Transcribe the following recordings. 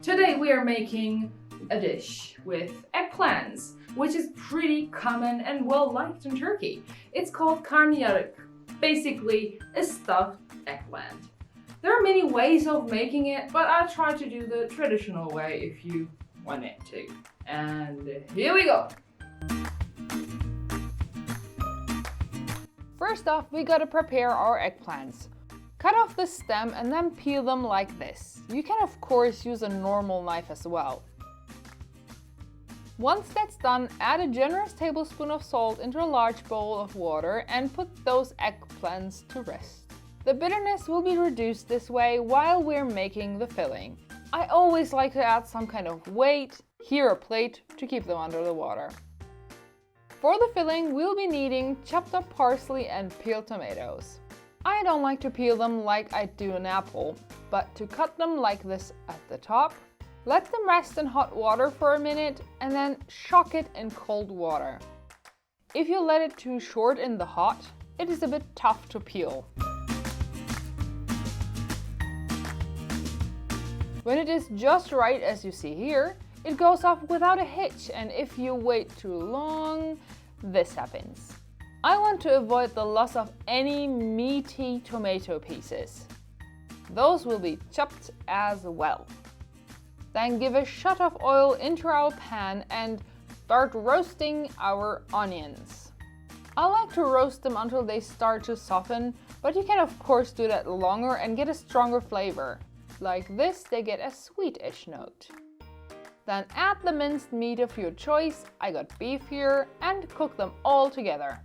Today we are making a dish with eggplants, which is pretty common and well liked in Turkey. It's called Karnıyarık, basically a stuffed eggplant. There are many ways of making it, but I try to do the traditional way if you want it to. And here we go! First off, we gotta prepare our eggplants. Cut off the stem and then peel them like this. You can of course use a normal knife as well. Once that's done, add a generous tablespoon of salt into a large bowl of water and put those eggplants to rest. The bitterness will be reduced this way while we're making the filling. I always like to add some kind of weight, here a plate, to keep them under the water. For the filling, we'll be needing chopped up parsley and peeled tomatoes. I don't like to peel them like I do an apple, but to cut them like this at the top, let them rest in hot water for a minute and then shock it in cold water. If you let it too short in the hot, it is a bit tough to peel. When it is just right, as you see here, it goes off without a hitch, and if you wait too long, this happens. I want to avoid the loss of any meaty tomato pieces. Those will be chopped as well. Then give a shot of oil into our pan and start roasting our onions. I like to roast them until they start to soften, but you can of course do that longer and get a stronger flavor. Like this, they get a sweetish note. Then add the minced meat of your choice, I got beef here, and cook them all together.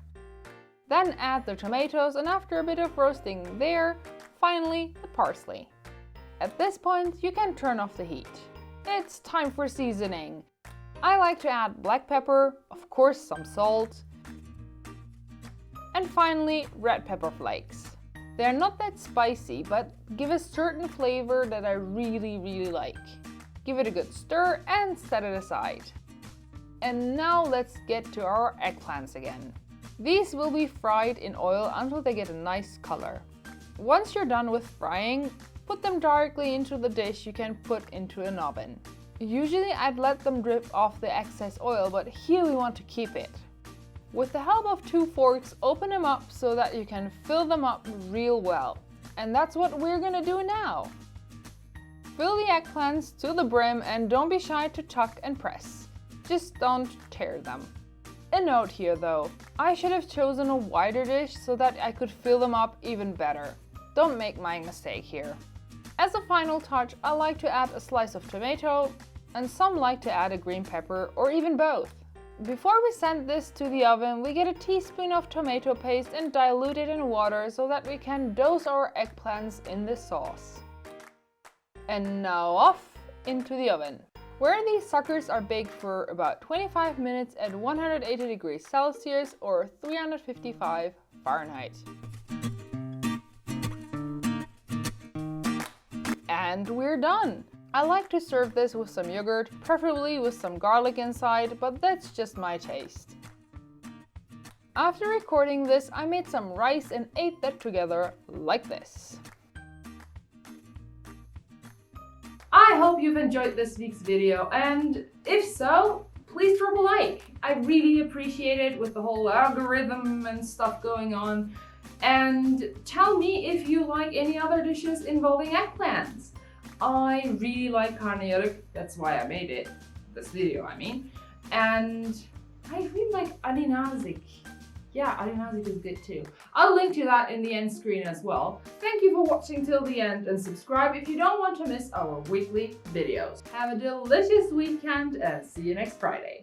Then add the tomatoes, and after a bit of roasting there, finally the parsley. At this point, you can turn off the heat. It's time for seasoning. I like to add black pepper, of course some salt, and finally red pepper flakes. They're not that spicy, but give a certain flavor that I really like. Give it a good stir and set it aside. And now let's get to our eggplants again. These will be fried in oil until they get a nice color. Once you're done with frying, put them directly into the dish you can put into an oven. Usually I'd let them drip off the excess oil, but here we want to keep it. With the help of 2 forks, open them up so that you can fill them up real well. And that's what we're gonna do now. Fill the eggplants to the brim and don't be shy to tuck and press. Just don't tear them. A note here though, I should have chosen a wider dish so that I could fill them up even better. Don't make my mistake here. As a final touch, I like to add a slice of tomato, and some like to add a green pepper or even both. Before we send this to the oven, we get a teaspoon of tomato paste and dilute it in water so that we can dose our eggplants in the sauce. And now off into the oven, where these suckers are baked for about 25 minutes at 180 degrees Celsius or 355 Fahrenheit. And we're done! I like to serve this with some yogurt, preferably with some garlic inside, but that's just my taste. After recording this, I made some rice and ate that together like this. I hope you've enjoyed this week's video, and if so, please drop a like. I really appreciate it with the whole algorithm and stuff going on. And tell me if you like any other dishes involving eggplants. I really like karnıyarık, that's why I made it, this video I mean. And I really like Ali nazik. Yeah, Ali nazik is good too. I'll link to that in the end screen as well. Thank you for watching till the end, and subscribe if you don't want to miss our weekly videos. Have a delicious weekend and see you next Friday.